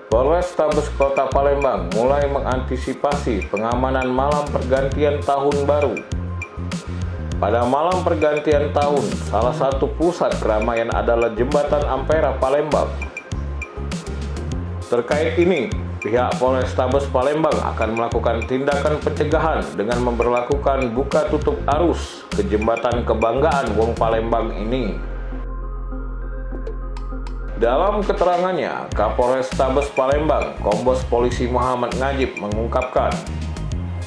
Polrestabes Kota Palembang mulai mengantisipasi pengamanan malam pergantian tahun baru. Pada malam pergantian tahun, salah satu pusat keramaian adalah Jembatan Ampera Palembang. Terkait ini, pihak Polrestabes Palembang akan melakukan tindakan pencegahan dengan memberlakukan buka tutup arus ke Jembatan Kebanggaan Wong Palembang ini. Dalam keterangannya, Kapolrestabes Palembang, Kombes Polisi Muhammad Ngajib mengungkapkan,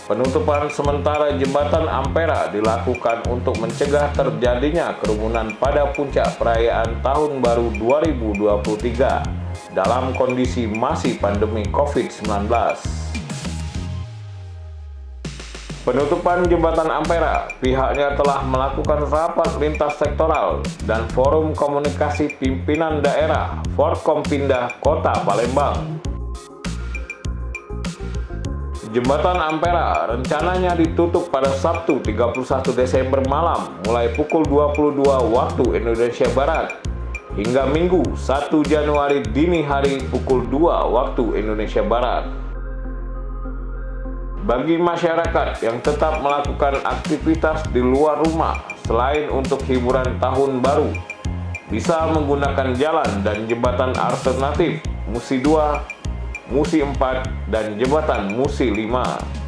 penutupan sementara Jembatan Ampera dilakukan untuk mencegah terjadinya kerumunan pada puncak perayaan Tahun Baru 2023 dalam kondisi masih pandemi COVID-19. Penutupan Jembatan Ampera, pihaknya telah melakukan rapat lintas sektoral dan forum komunikasi pimpinan daerah Forkompinda Kota Palembang. Jembatan Ampera rencananya ditutup pada Sabtu 31 Desember malam mulai pukul 22 waktu Indonesia Barat hingga Minggu 1 Januari dini hari pukul 2 waktu Indonesia Barat. Bagi masyarakat yang tetap melakukan aktivitas di luar rumah selain untuk hiburan tahun baru, bisa menggunakan jalan dan jembatan alternatif Musi 2, Musi 4, dan jembatan Musi 5.